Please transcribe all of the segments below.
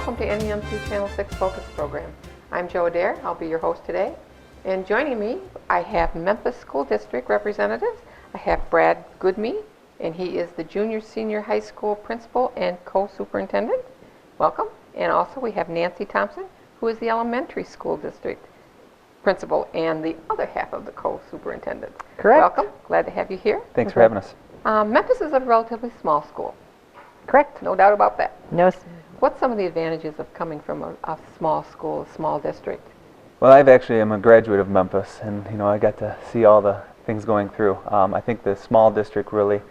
Welcome to NEMC Channel 6 Focus Program. I'm Joe Adair. I'll be your host today. And joining me, I have Memphis School District representatives. I have Brad Gudme, and he is the junior senior high school principal and co-superintendent. Welcome. And also we have Nancy Thomson, who is the elementary school district principal and the other half of the co-superintendent. Correct. Welcome. Glad to have you here. Thanks for having us. Memphis is a relatively small school. Correct. No doubt about that. No. What's some of the advantages of coming from a small school, a small district? Well, I'm a graduate of Memphis, and I got to see all the things going through. I think the small district really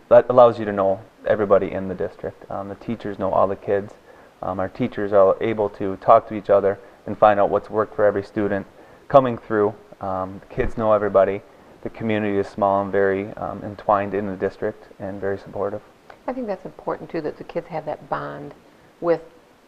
allows you to know everybody in the district. The teachers know all the kids. Our teachers are able to talk to each other and find out what's worked for every student coming through. The kids know everybody. The community is small and very entwined in the district and very supportive. I think that's important too, that the kids have that bond with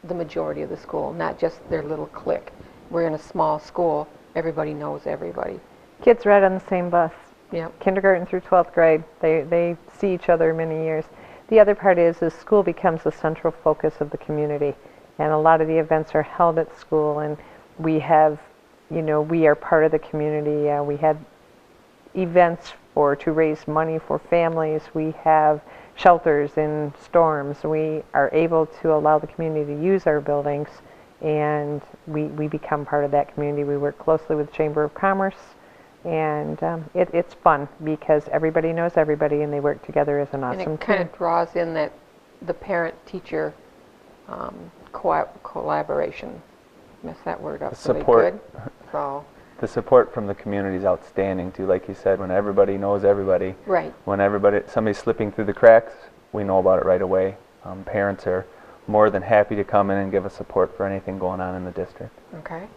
the majority of the school, not just their little clique. We're in a small school, everybody knows everybody. Kids ride on the same bus. Yep. Kindergarten through 12th grade. They see each other many years. The other part is school becomes the central focus of the community, and a lot of the events are held at school, and we have, we are part of the community. We had events to raise money for families. We have shelters in storms. We are able to allow the community to use our buildings, and we become part of that community. We work closely with the Chamber of Commerce, and it's fun because everybody knows everybody and they work together as an awesome team. And it kind of draws in that the parent-teacher collaboration. Mess that word up. Support. Really good. So. The support from the community is outstanding too. Like you said, when everybody knows everybody. Right. When somebody's slipping through the cracks, we know about it right away. Parents are more than happy to come in and give us support for anything going on in the district. Okay.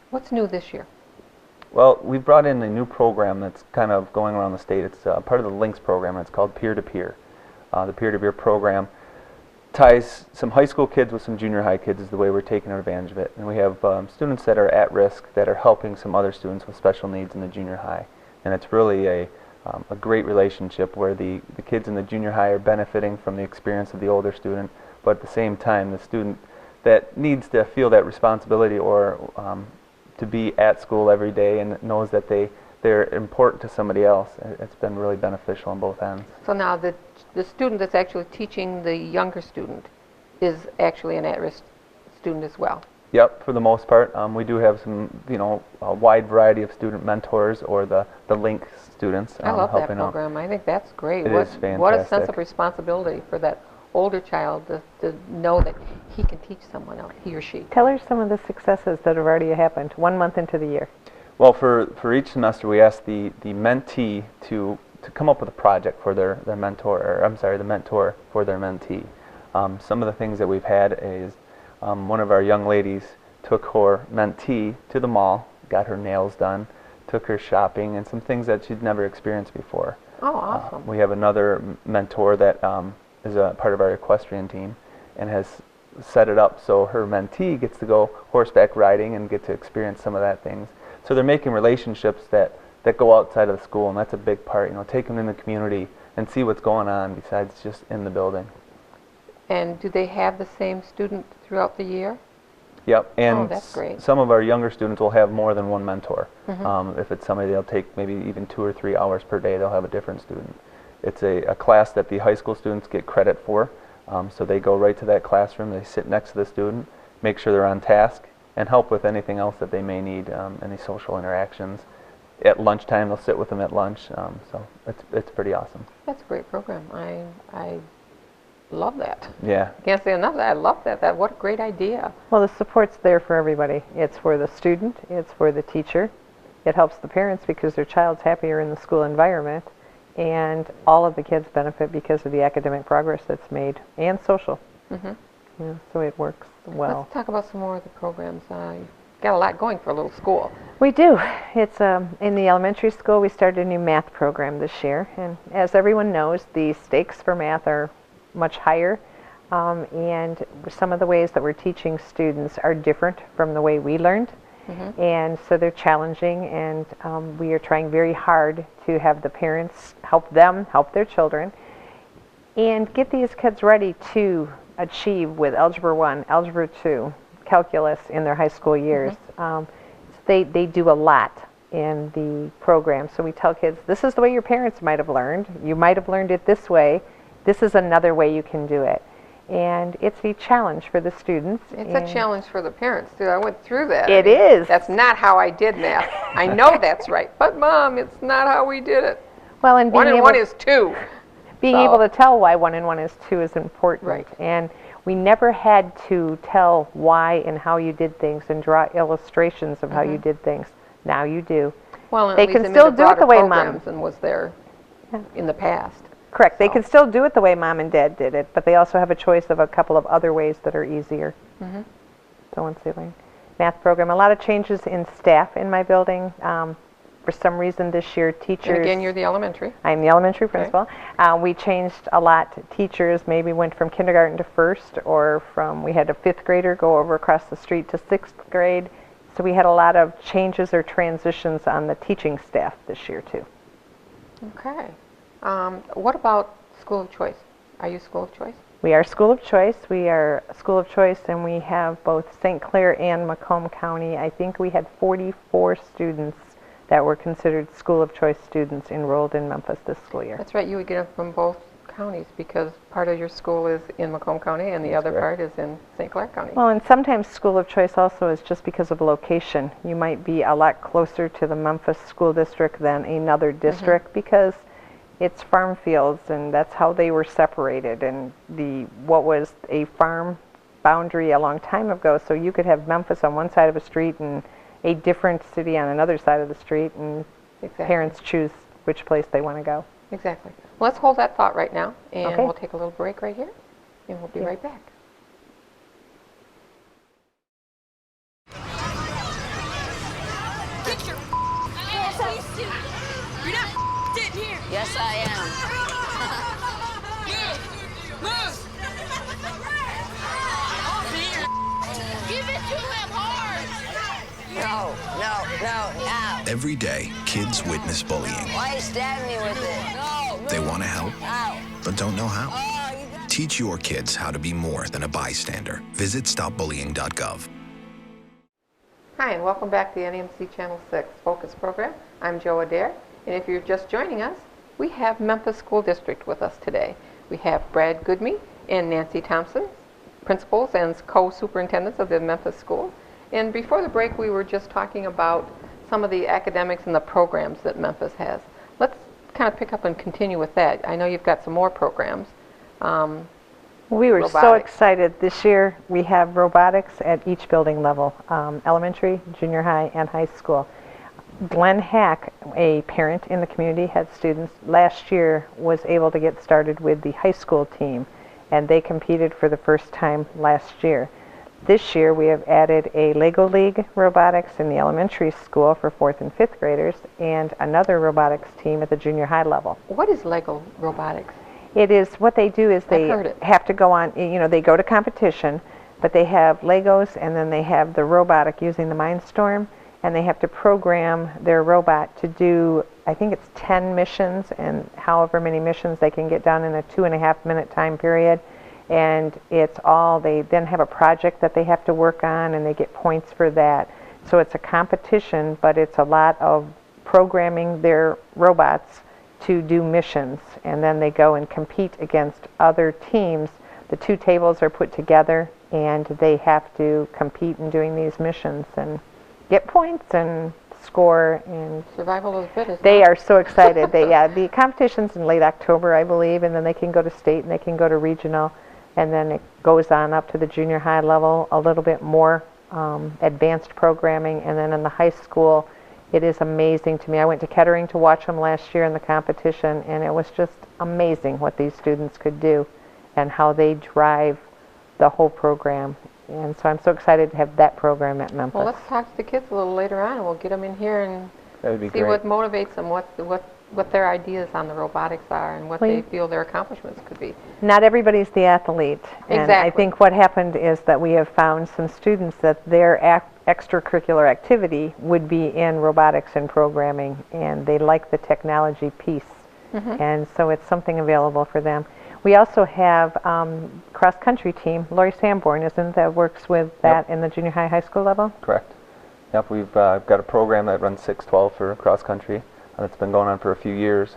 What's new this year? Well, we brought in a new program that's kind of going around the state. It's part of the LINKS program, and it's called Peer-to-Peer. The Peer-to-Peer program ties some high school kids with some junior high kids is the way we're taking advantage of it. And we have students that are at risk that are helping some other students with special needs in the junior high. And it's really a great relationship where the kids in the junior high are benefiting from the experience of the older student, but at the same time the student that needs to feel that responsibility or to be at school every day and knows that they're important to somebody else. It's been really beneficial on both ends. So now the student that's actually teaching the younger student is actually an at-risk student as well. Yep, for the most part. We do have some, a wide variety of student mentors or the LINK students I love that helping program. I think that's great. It is fantastic. What a sense of responsibility for that older child to know that he can teach someone else, he or she. Tell her some of the successes that have already happened 1 month into the year. Well, for each semester, we ask the mentee to come up with a project for their mentor, the mentor for their mentee. Some of the things that we've had is one of our young ladies took her mentee to the mall, got her nails done, took her shopping, and some things that she'd never experienced before. Oh, awesome. We have another mentor that is a part of our equestrian team and has set it up so her mentee gets to go horseback riding and get to experience some of that things. So they're making relationships that go outside of the school, and that's a big part. Take them in the community and see what's going on besides just in the building. And do they have the same student throughout the year? Yep, and that's great. Some of our younger students will have more than one mentor. Mm-hmm. If it's somebody, they'll take maybe even 2 or 3 hours per day, they'll have a different student. It's a class that the high school students get credit for, so they go right to that classroom, they sit next to the student, make sure they're on task, and help with anything else that they may need, any social interactions. At lunchtime, they'll sit with them at lunch, so it's pretty awesome. That's a great program. I love that. Yeah. I can't say enough. I love that. What a great idea. Well, the support's there for everybody. It's for the student, it's for the teacher. It helps the parents because their child's happier in the school environment, and all of the kids benefit because of the academic progress that's made and social. Mm-hmm. So it works well. Let's talk about some more of the programs. Got a lot going for a little school. We do. It's in the elementary school. We started a new math program this year, and as everyone knows, the stakes for math are much higher, and some of the ways that we're teaching students are different from the way we learned. Mm-hmm. And so they're challenging, and we are trying very hard to have the parents help them help their children and get these kids ready to achieve with Algebra 1, Algebra 2, Calculus in their high school years. They do a lot in the program. So we tell kids, this is the way your parents might have learned. You might have learned it this way. This is another way you can do it. And it's a challenge for the students. It's a challenge for the parents, too. I went through that. It is. That's not how I did math. I know that's right. But, Mom, it's not how we did it. Well, and being 1 and able, 1 is 2. being So- able to tell why 1 and 1 is 2 is important. Right. And we never had to tell why and how you did things and draw illustrations of how you did things. Now you do. Well, and They it leads can them still into do it the broader way Mom- programs than was there in the past. Correct. They So- can still do it the way Mom and Dad did it, but they also have a choice of a couple of other ways that are easier. So once they learn. Math program, a lot of changes in staff in my building. For some reason this year, teachers... And again, you're the elementary. I'm the elementary principal. We changed a lot. Teachers maybe went from kindergarten to first, or we had a 5th grader go over across the street to 6th grade. So we had a lot of changes or transitions on the teaching staff this year too. Okay. What about school of choice? Are you school of choice? We are school of choice. We are a school of choice, and we have both St. Clair and Macomb County. I think we had 44 students that were considered school of choice students enrolled in Memphis this school year. That's right. You would get them from both counties because part of your school is in Macomb County and the other part is in St. Clair County. Well, and sometimes school of choice also is just because of location. You might be a lot closer to the Memphis School District than another district because it's farm fields, and that's how they were separated, and what was a farm boundary a long time ago. So you could have Memphis on one side of a street and a different city on another side of the street, and parents choose which place they want to go. Exactly. Well, let's hold that thought right now, and Okay. we'll take a little break right here, and we'll be right back. Get your ass suit. You're not sitting here. Yes, I am. Move. Give it to him hard. No, now. Every day, kids witness bullying. Why you stab me with it? No. They want to help, Ow. but don't know how. Oh, you got... Teach your kids how to be more than a bystander. Visit stopbullying.gov. Hi, and welcome back to the NEMC Channel 6 Focus Program. I'm Joe Adair, and if you're just joining us, we have Memphis School District with us today. We have Brad Gudme and Nancy Thomson, principals and co-superintendents of the Memphis School. And before the break, we were just talking about some of the academics and the programs that Memphis has. Let's kind of pick up and continue with that. I know you've got some more programs. We were so Robotics. excited. This year we have robotics at each building level, elementary, junior high, and high school. Glenn Hack, a parent in the community, had students last year, was able to get started with the high school team, and they competed for the first time last year. This year we have added a Lego League robotics in the elementary school for 4th and 5th graders, and another robotics team at the junior high level. What is Lego robotics? It is, what they do is they heard it. have to go on, they go to competition, but they have Legos, and then they have the robotic using the Mindstorm, and they have to program their robot to do, I think it's 10 missions, and however many missions they can get done in a 2.5-minute time period. And it's all, they then have a project that they have to work on, and they get points for that. So it's a competition, but it's a lot of programming their robots to do missions, and then they go and compete against other teams. The two tables are put together, and they have to compete in doing these missions and get points and score. And Survival of the fittest. they are so excited. The competition's in late October, I believe, and then they can go to state and they can go to regional, and then it goes on up to the junior high level, a little bit more advanced programming, and then in the high school, it is amazing to me. I went to Kettering to watch them last year in the competition, and it was just amazing what these students could do and how they drive the whole program. And so I'm so excited to have that program at Memphis. Well, let's talk to the kids a little later on, and we'll get them in here and That would be see great. what motivates them, what their ideas on the robotics are, and what Well, they feel their accomplishments could be. Not everybody's the athlete. And I Exactly. think what happened is that we have found some students that their extracurricular activity would be in robotics and programming, and they like the technology piece. And so it's something available for them. We also have cross-country team. Lori Sanborn, isn't that works with that in the junior high school level? Correct. Yep, we've got a program that runs 6-12 for cross-country. It's been going on for a few years.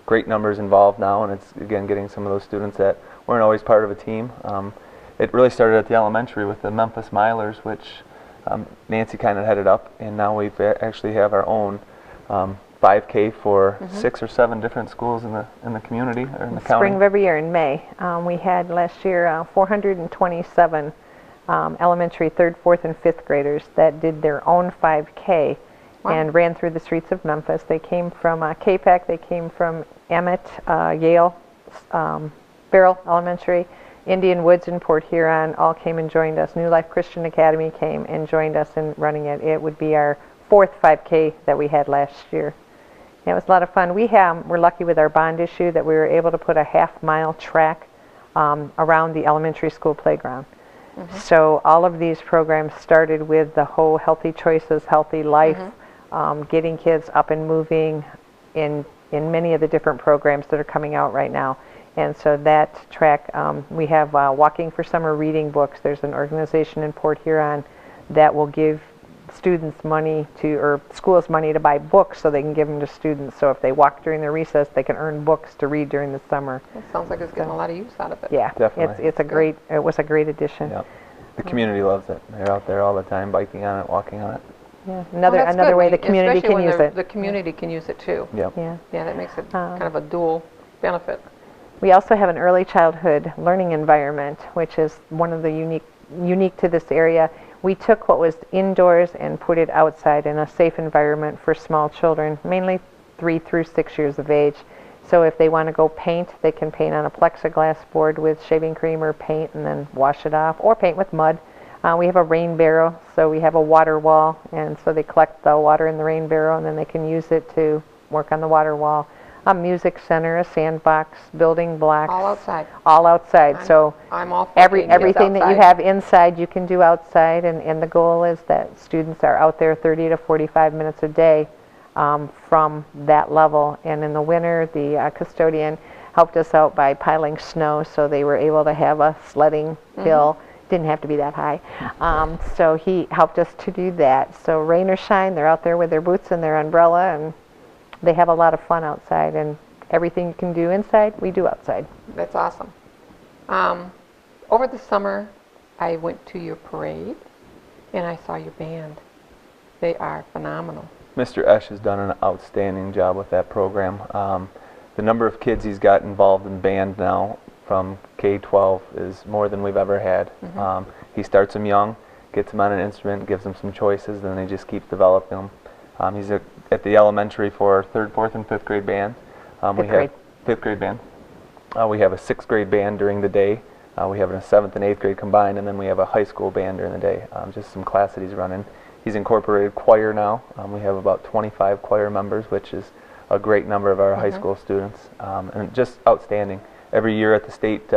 Great numbers involved now, and it's, again, getting some of those students that weren't always part of a team. It really started at the elementary with the Memphis Milers, which Nancy kind of headed up, and now we actually have our own 5K for 6 or 7 different schools in the community or in the county. Spring of every year in May. We had last year 427 elementary 3rd, 4th, and 5th graders that did their own 5K and ran through the streets of Memphis. They came from KPAC, they came from Emmett, Yale, Barrel Elementary, Indian Woods and Port Huron all came and joined us. New Life Christian Academy came and joined us in running it. It would be our 4th 5K that we had last year. It was a lot of fun. We're lucky with our bond issue that we were able to put a half-mile track around the elementary school playground. So all of these programs started with the whole Healthy Choices, Healthy Life, getting kids up and moving in many of the different programs that are coming out right now. And so that track, we have Walking for Summer reading books. There's an organization in Port Huron that will give students money or schools money to buy books so they can give them to students. So if they walk during their recess, they can earn books to read during the summer. It sounds like it's getting a lot of use out of it. Yeah, Definitely. it was a great addition. Yep. The community loves it. They're out there all the time, biking on it, walking on it. Yeah, Well, that's another good way when the community especially can when use it. The community can use it too. Yep. Yeah. Yeah, that makes it kind of a dual benefit. We also have an early childhood learning environment, which is one of the unique to this area. We took what was indoors and put it outside in a safe environment for small children, mainly 3 through 6 years of age. So if they want to go paint, they can paint on a plexiglass board with shaving cream or paint and then wash it off, or paint with mud. We have a rain barrel, so we have a water wall, and so they collect the water in the rain barrel and then they can use it to work on the water wall. A music center, a sandbox, building blocks. All outside. All outside. So I'm all for getting kids everything that you outside. have inside you can do outside, and the goal is that students are out there 30 to 45 minutes a day from that level. And in the winter, the custodian helped us out by piling snow, so they were able to have a sledding hill. Didn't have to be that high. So he helped us to do that. So rain or shine, they're out there with their boots and their umbrella, and they have a lot of fun outside, and everything you can do inside, we do outside. That's awesome. Over the summer, I went to your parade, and I saw your band. They are phenomenal. Mr. Esch has done an outstanding job with that program. The number of kids he's got involved in band now from K-12 is more than we've ever had. He starts them young, gets them on an instrument, gives them some choices, then they just keep developing them. He's at the elementary for 3rd, 4th, and 5th grade band. We have 5th grade band. We have a 6th grade band during the day. We have a 7th and 8th grade combined, and then we have a high school band during the day. Just some class that he's running. He's incorporated choir now. We have about 25 choir members, which is a great number of our high school students, and just outstanding. Every year at the state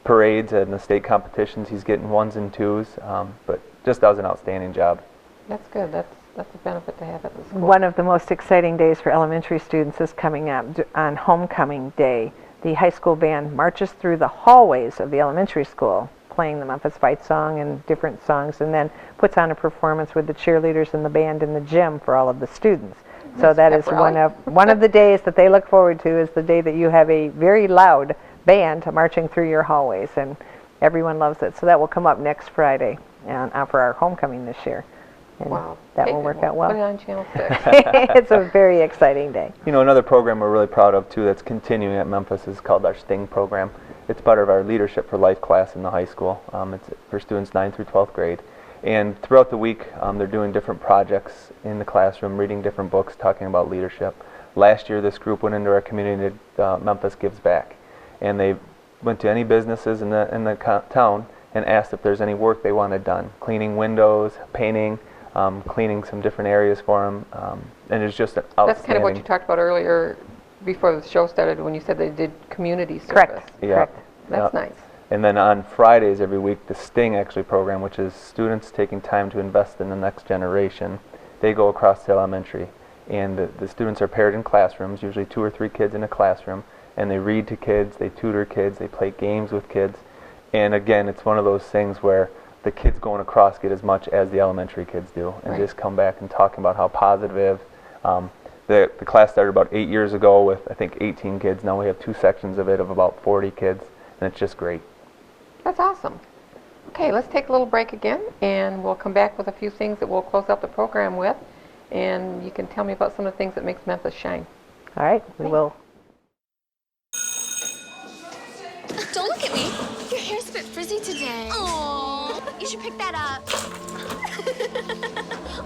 parades and the state competitions, he's getting 1s and 2s, but just does an outstanding job. That's good. That's a benefit to have at the school. One of the most exciting days for elementary students is coming up on homecoming day. The high school band marches through the hallways of the elementary school, playing the Memphis Fight Song and different songs, and then puts on a performance with the cheerleaders and the band in the gym for all of the students. So that is one of the days that they look forward to, is the day that you have a very loud band marching through your hallways, and everyone loves it. So that will come up next Friday for our homecoming this year. And wow. that will work out well. Put it on Channel 6. It's a very exciting day. You know, another program we're really proud of too that's continuing at Memphis is called our STING program. It's part of our Leadership for Life class in the high school. It's for students 9th through 12th grade. And throughout the week, they're doing different projects in the classroom, reading different books, talking about leadership. Last year, this group went into our community, Memphis Gives Back, and they went to any businesses in the town and asked if there's any work they wanted done, cleaning windows, painting, cleaning some different areas for them, and it's just an outstanding. That's kind of what you talked about earlier before the show started, when you said they did community service. Correct. Yeah. Correct. That's nice. And then on Fridays every week, the STING actually program, which is students taking time to invest in the next generation, they go across the elementary. And the students are paired in classrooms, usually 2 or 3 kids in a classroom, and they read to kids, they tutor kids, they play games with kids. And again, it's one of those things where the kids going across get as much as the elementary kids do, and just come back and talking about how positive. The class started about 8 years ago with, I think, 18 kids. Now we have 2 sections of it of about 40 kids, and it's just great. That's awesome. Okay, let's take a little break again, and we'll come back with a few things that we'll close out the program with, and you can tell me about some of the things that makes Memphis shine. All right, we will. Don't look at me. Your hair's a bit frizzy today. Oh, you should pick that up.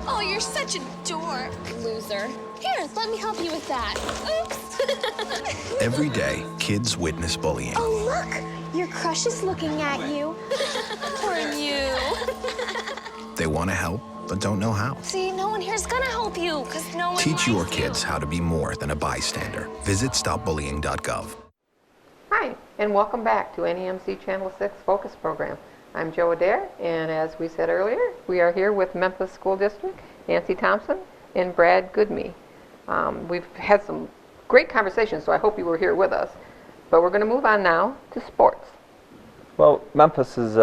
Oh, you're such a dork, loser. Here, let me help you with that. Oops. Every day, kids witness bullying. Oh, look, your crush is looking at you. Poor you. They want to help, but don't know how. See, no one here's gonna help you, because no one Teach your likes you. kids how to be more than a bystander. Visit stopbullying.gov. Hi, and welcome back to NEMC Channel 6 Focus Program. I'm Joe Adair, and as we said earlier, we are here with Memphis School District, Nancy Thomson, and Brad Gudme. We've had some great conversations, so I hope you were here with us. But we're going to move on now to sports. Well, Memphis is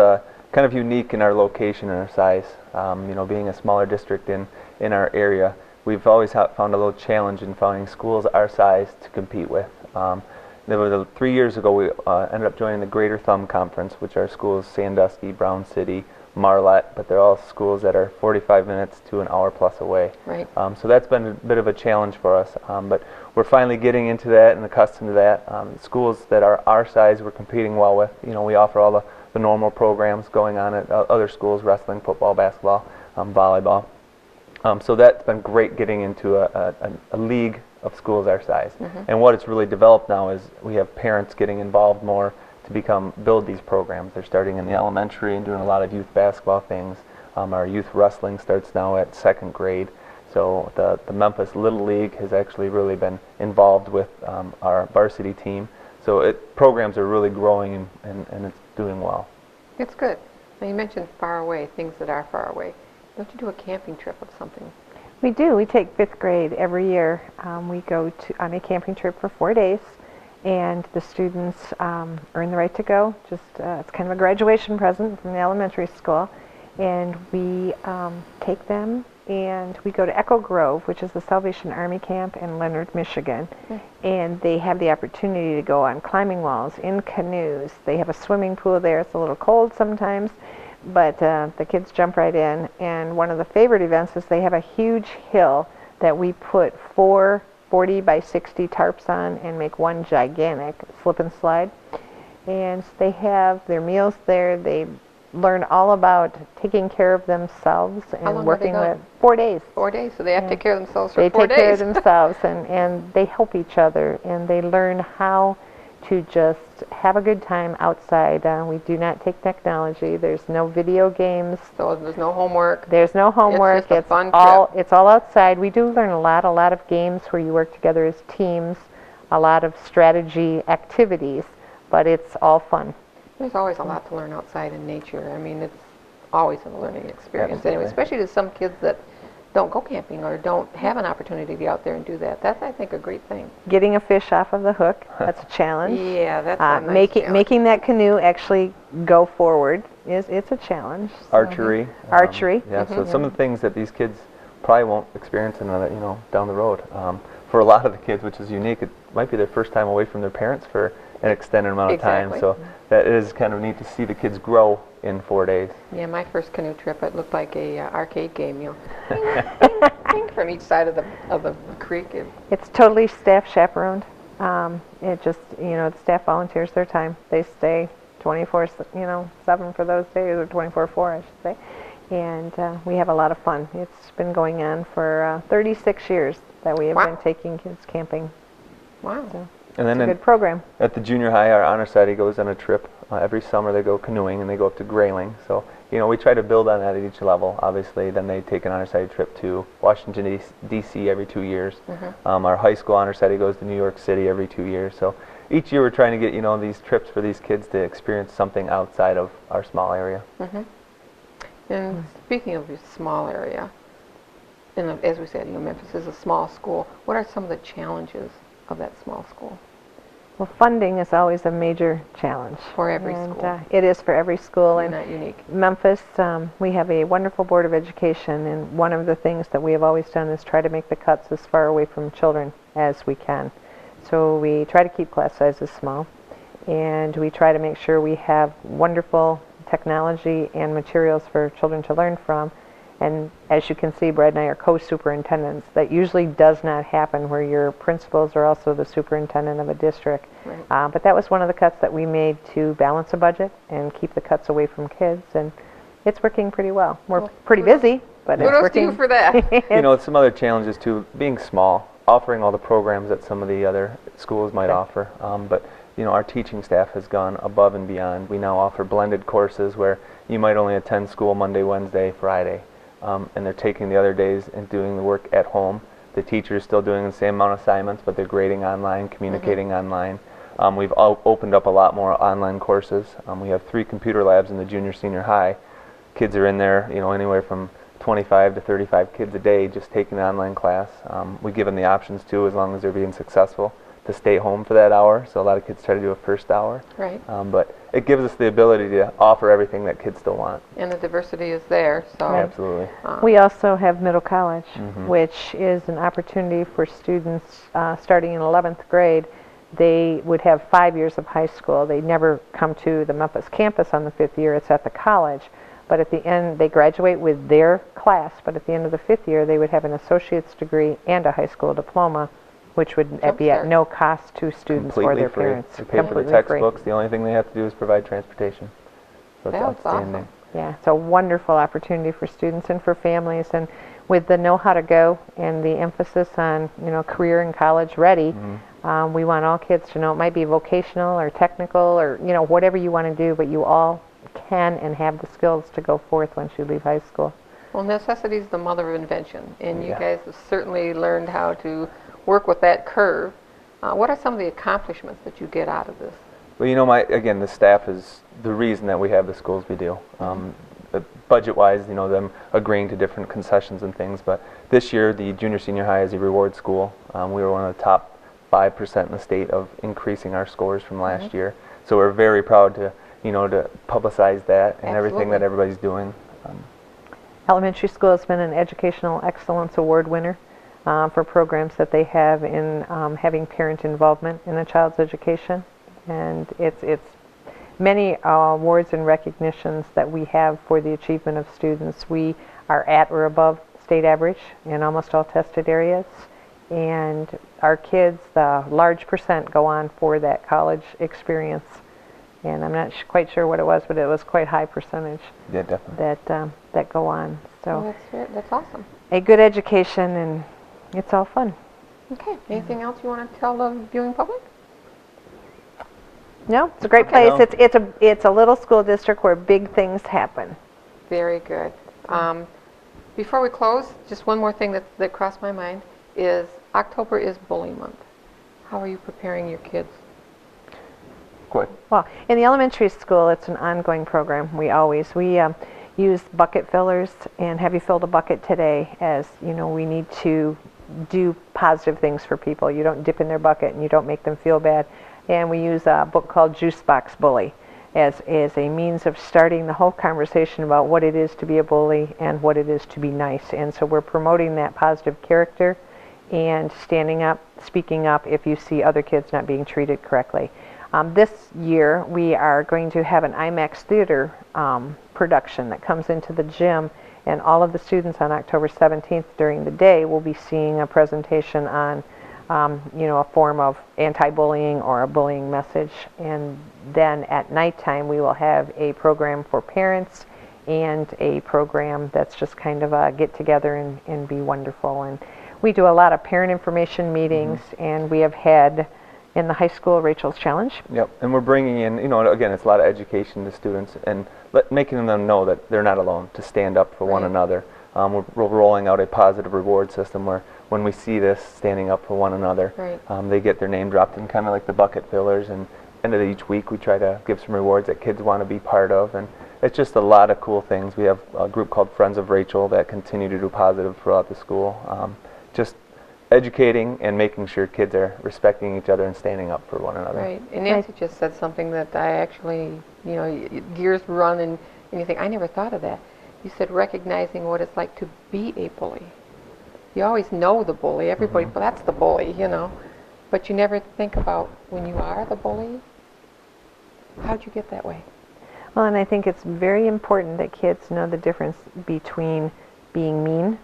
kind of unique in our location and our size. You know, being a smaller district in our area, we've always found a little challenge in finding schools our size to compete with. There was 3 years ago, we ended up joining the Greater Thumb Conference, which are schools Sandusky, Brown City, Marlette, but they're all schools that are 45 minutes to an hour plus away. Right. So that's been a bit of a challenge for us, but we're finally getting into that and accustomed to that. Schools that are our size we're competing well with. You know, we offer all the normal programs going on at other schools: wrestling, football, basketball, volleyball. So that's been great getting into a league of schools our size. And what it's really developed now is we have parents getting involved more to build these programs. They're starting in the elementary and doing a lot of youth basketball things. Our youth wrestling starts now at 2nd grade. So the Memphis Little League has actually really been involved with our varsity team. So programs are really growing and it's doing well. It's good. Now you mentioned far away, things that are far away. Don't you do a camping trip of something? We do. We take 5th grade every year. We go on a camping trip for 4 days, and the students earn the right to go. Just it's kind of a graduation present from the elementary school, and we take them and we go to Echo Grove, which is the Salvation Army camp in Leonard, Michigan, and they have the opportunity to go on climbing walls, in canoes. They have a swimming pool there. It's a little cold sometimes, but the kids jump right in. And one of the favorite events is they have a huge hill that we put 4 40 by 60 tarps on and make one gigantic slip and slide. And they have their meals there. They learn all about taking care of themselves How long and are working they gone? with 4 days. 4 days, so they have to take care of themselves for They 4 take care days. of themselves, and they help each other, and they learn how to just have a good time outside. We do not take technology. There's no video games. So there's no homework. There's no homework. It's just a fun all trip. it's all outside. We do learn a lot of games where you work together as teams, a lot of strategy activities, but it's all fun. There's always a lot to learn outside in nature. I mean, it's always a learning experience anyway, Absolutely. especially to some kids that don't go camping or don't have an opportunity to get out there and do that. That's, I think, a great thing. Getting a fish off of the hook, that's a challenge. Yeah, that's a nice challenge. Making that canoe actually go forward it's a challenge. So, Archery. Archery. Yeah, so some of the things that these kids probably won't experience down the road. For a lot of the kids, which is unique, it might be their first time away from their parents for an extended amount of time. Exactly. So that is kind of neat to see the kids grow in 4 days. Yeah, my first canoe trip, it looked like a arcade game, you know, ping, ping, from each side of the creek. It's totally staff chaperoned. It just, the staff volunteers their time. They stay 24/7 for those days, or 24/4, I should say. And we have a lot of fun. It's been going on for 36 years that we have Wow. been taking kids camping. Wow. So And then it's a good program. at the junior high, our honor society goes on a trip. Every summer they go canoeing and they go up to Grayling. So, we try to build on that at each level. Obviously, then they take an honor society trip to Washington, D.C. every 2 years. Our high school honor society goes to New York City every 2 years. So each year we're trying to get, these trips for these kids to experience something outside of our small area. And speaking of your small area, and as we said, Memphis is a small school. What are some of the challenges of that small school? Well, funding is always a major challenge. For every And, school. it is for every school. You're And not unique. Memphis, we have a wonderful Board of Education, and one of the things that we have always done is try to make the cuts as far away from children as we can. So we try to keep class sizes small, and we try to make sure we have wonderful technology and materials for children to learn from. And as you can see, Brad and I are co-superintendents. That usually does not happen where your principals are also the superintendent of a district. Right. But that was one of the cuts that we made to balance a budget and keep the cuts away from kids, and it's working pretty well. We're pretty busy, but it's Kudos to you working. for that. You know, some other challenges too, being small, offering all the programs that some of the other schools might offer. But you know, our teaching staff has gone above and beyond. We now offer blended courses where you might only attend school Monday, Wednesday, Friday, and they're taking the other days and doing the work at home. The teacher is still doing the same amount of assignments, but they're grading online, communicating online. We've opened up a lot more online courses. We have 3 computer labs in the junior, senior high. Kids are in there, you know, anywhere from 25 to 35 kids a day just taking an online class. We give them the options too, as long as they're being successful, to stay home for that hour. So a lot of kids try to do a first hour. Right. But it gives us the ability to offer everything that kids still want. And the diversity is there, so. Absolutely. We also have middle college, which is an opportunity for students starting in 11th grade. They would have 5 years of high school. They never come to the Memphis campus on the 5th year. It's at the college. But at the end, they graduate with their class. But at the end of the 5th year, they would have an associate's degree and a high school diploma, which would be at no cost to students or Completely their free. parents. They pay for the Completely free. textbooks. The only thing they have to do is provide transportation. So it's That's outstanding. awesome. Yeah, it's a wonderful opportunity for students and for families. And with the know how to go and the emphasis on, you know, career and college ready, we want all kids to know it might be vocational or technical or, you know, whatever you want to do, but you all can and have the skills to go forth once you leave high school. Well, necessity is the mother of invention, and you Yeah. guys have certainly learned how to work with that curve. What are some of the accomplishments that you get out of this? Well, you know, again, the staff is the reason that we have the schools we do. Budget-wise, you know, them agreeing to different concessions and things, but this year the junior senior high is a reward school. We were one of the top 5% in the state of increasing our scores from last year. So we're very proud to, you know, to publicize that and everything that everybody's doing. Elementary school has been an Educational Excellence Award winner for programs that they have in having parent involvement in a child's education. And it's many awards and recognitions that we have for the achievement of students. We are at or above state average in almost all tested areas. And our kids, the large percent, go on for that college experience. And I'm not quite sure what it was, but it was quite high percentage Yeah, definitely. that go on. So That's awesome. a good education, and it's all fun. Okay, anything else you want to tell the viewing public? No, it's a great Okay. place. It's a little school district where big things happen. Very good. Before we close, just one more thing that crossed my mind is October is Bullying Month. How are you preparing your kids? Good. Well, in the elementary school, it's an ongoing program. We use bucket fillers, and have you filled a bucket today? As you know, we need to do positive things for people. You don't dip in their bucket and you don't make them feel bad. And we use a book called Juice Box Bully as a means of starting the whole conversation about what it is to be a bully and what it is to be nice. And so we're promoting that positive character and standing up, speaking up if you see other kids not being treated correctly. This year we are going to have an IMAX theater production that comes into the gym, and all of the students on October 17th during the day will be seeing a presentation on a form of anti-bullying or a bullying message. And then at nighttime we will have a program for parents and a program that's just kind of a get together and be wonderful. And we do a lot of parent information meetings, and we have had in the high school Rachel's Challenge. Yep, and we're bringing in, again, it's a lot of education to students and making them know that they're not alone, to stand up for one another. We're rolling out a positive reward system where when we see this standing up for one another, they get their name dropped in kind of like the bucket fillers, and end of each week we try to give some rewards that kids want to be part of, and it's just a lot of cool things. We have a group called Friends of Rachel that continue to do positive throughout the school. Just educating and making sure kids are respecting each other and standing up for one another. Right. And Nancy just said something that I actually, gears run and you think, I never thought of that. You said recognizing what it's like to be a bully. You always know the bully. Everybody, well, that's the bully, But you never think about when you are the bully, how'd you get that way? Well, and I think it's very important that kids know the difference between being mean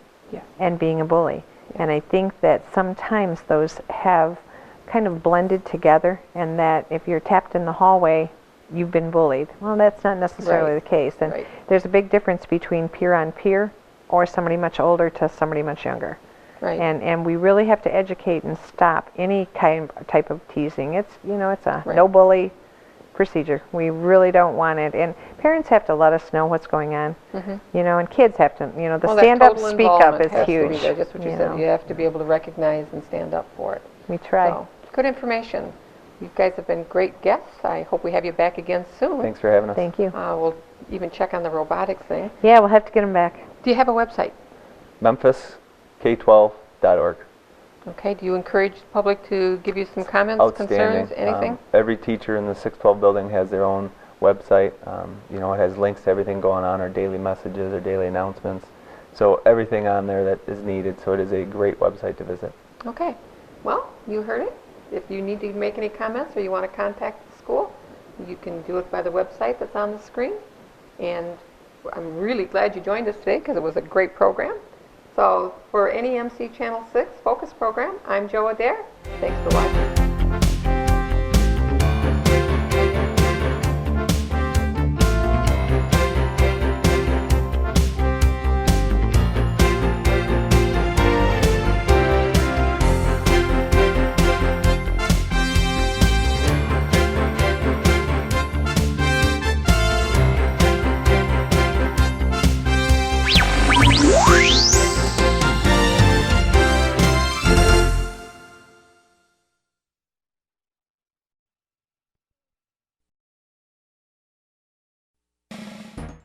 and being a bully. And I think that sometimes those have kind of blended together, and that if you're tapped in the hallway, you've been bullied. Well, that's not necessarily the case. And there's a big difference between peer on peer or somebody much older to somebody much younger. Right. And we really have to educate and stop any type of teasing. It's it's a no bully procedure. We really don't want it, and parents have to let us know what's going on. And kids have to, the stand up, speak up is huge. Just what you said. You have to be able to recognize and stand up for it. We try. So, good information. You guys have been great guests. I hope we have you back again soon. Thanks for having us. Thank you. We'll even check on the robotics thing. Yeah, we'll have to get them back. Do you have a website? MemphisK12.org. Okay. Do you encourage the public to give you some comments, Outstanding. concerns, anything? Every teacher in the 612 building has their own website. It has links to everything going on, our daily messages, our daily announcements. So everything on there that is needed. So it is a great website to visit. Okay. Well, you heard it. If you need to make any comments or you want to contact the school, you can do it by the website that's on the screen. And I'm really glad you joined us today because it was a great program. So for NEMC Channel 6 Focus Program, I'm Jo Adair. Thanks for watching.